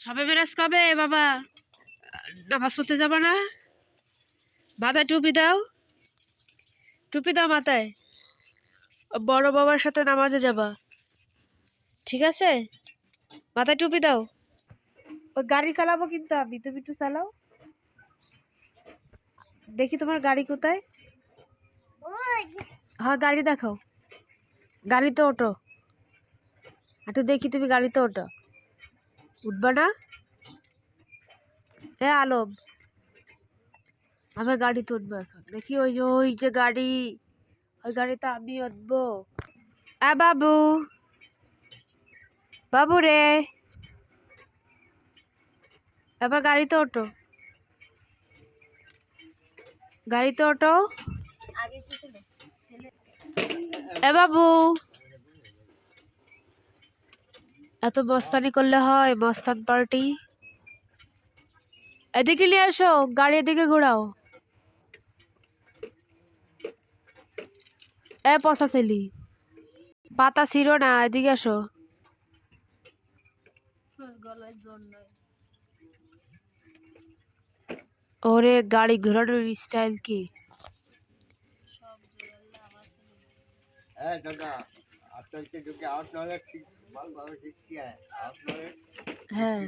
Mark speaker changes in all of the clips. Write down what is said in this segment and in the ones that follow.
Speaker 1: সবে মেরাজ কবে বাবা? নামাজ পড়তে যাবা না? মাথায় টুপি দাও, টুপি দাও মাথায়। বড় বাবার সাথে নামাজে যাবা, ঠিক আছে? মাথায় টুপি দাও। ওই গাড়ি চালাবো কিন্তু আমি, তুমি একটু চালাও দেখি। তোমার গাড়ি কোথায়? হ্যাঁ গাড়ি দেখাও, গাড়িতে ওঠো একটু দেখি। তুমি গাড়িতে ওঠো, উঠবা না? হ্যাঁ আলম, আমি গাড়িতে উঠবো এখন। দেখি ওই যে গাড়ি, ওই গাড়িতে আমি উঠবো। বাবু, বাবু রে, এবার গাড়িতে ওঠো, গাড়িতে ওঠো। বাবু, এত মস্তানি করলে হয়? মস্তান পার্টি। এদিকে নিয়ে আসো, গাড়ি এদিকে ঘোরাও। পচা ছেলি, পাতা ছিঁড়ো না, এদিকে আসো। ওরে গাড়ি ঘোরানোর স্টাইল কি! হ্যাঁ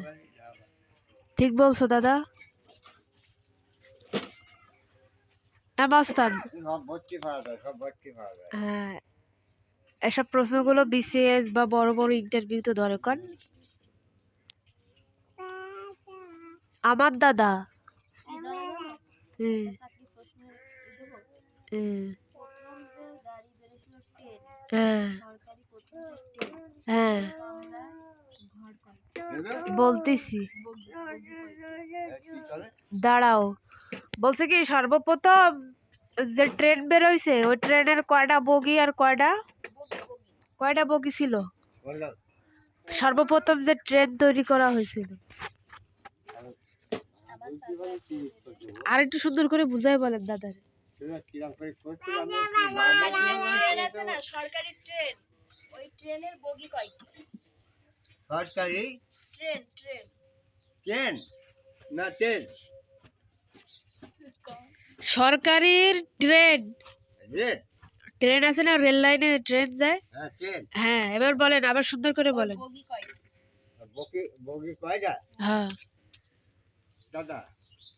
Speaker 1: ঠিক বলছো দাদা। হ্যাঁ, এসব প্রশ্নগুলো বিসিএস বা বড় বড় ইন্টারভিউ তো দরকার। আমার দাদা। হ্যাঁ বলতেছি, দাঁড়াও। বলছে কি সর্বপ্রথম যে ট্রেন বেরোইছে, ওই ট্রেনের কয়টা বগি আর কয়টা বগি ছিল? সর্বপ্রথম যে ট্রেন তৈরি করা হয়েছিল। আর একটু সুন্দর করে বুঝাই বলেন দাদা। সরকারি ট্রেন, ওই ট্রেনের বগি কয়টা? সরকারি ট্রেন, ট্রেন না ট্রেন, সরকারি ট্রেন। ট্রেন আছে না, রেল লাইনে ট্রেন যায়। হ্যাঁ এবার বলেন, আবার সুন্দর করে বলেন। বগি কয়টা? হ্যাঁ দাদা।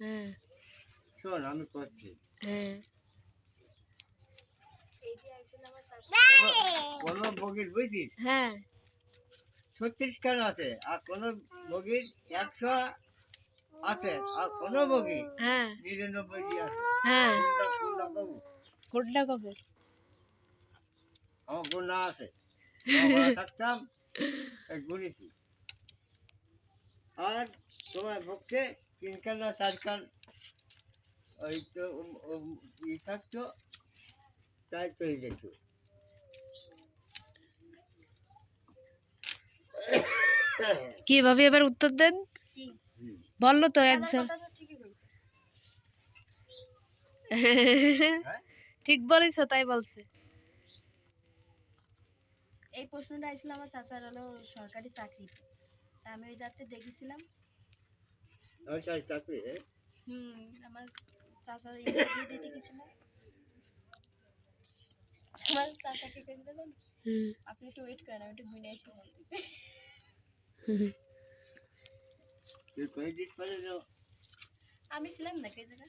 Speaker 1: হ্যাঁ শোন আমি করছি। হ্যাঁ কোন বগির বুঝছিস? হ্যাঁ 36 খান আছে, আর কোন বগির 100 আছে, আর কোন বগি 99 আছে। হ্যাঁ কোনটা কবে? আমার গুণা আছে, থাকতাম গুণিছি। আর তোমার পক্ষে 3 খান না 4 খান ওই তো ই থাকতো, তাই তৈরি যেত। কিভাবে এবার উত্তর দেন? বললো তো অ্যান্সার। ঠিক বলেছো, তাই বলছে। এই প্রশ্নটা আসলে আমার চাচার হলো সরকারি চাকরি, আমি ওই যাতে দেখেছিলাম। চাকরি? আমার চাচার ইন্টারভিউ দিতে গেছিলাম। আমার চাচাকে কেন বলেন, আপনি একটু ওয়েট করেন, আমি একটু গুনে এসে বলতেছি। আমি ছিলাম না কে জায়গা।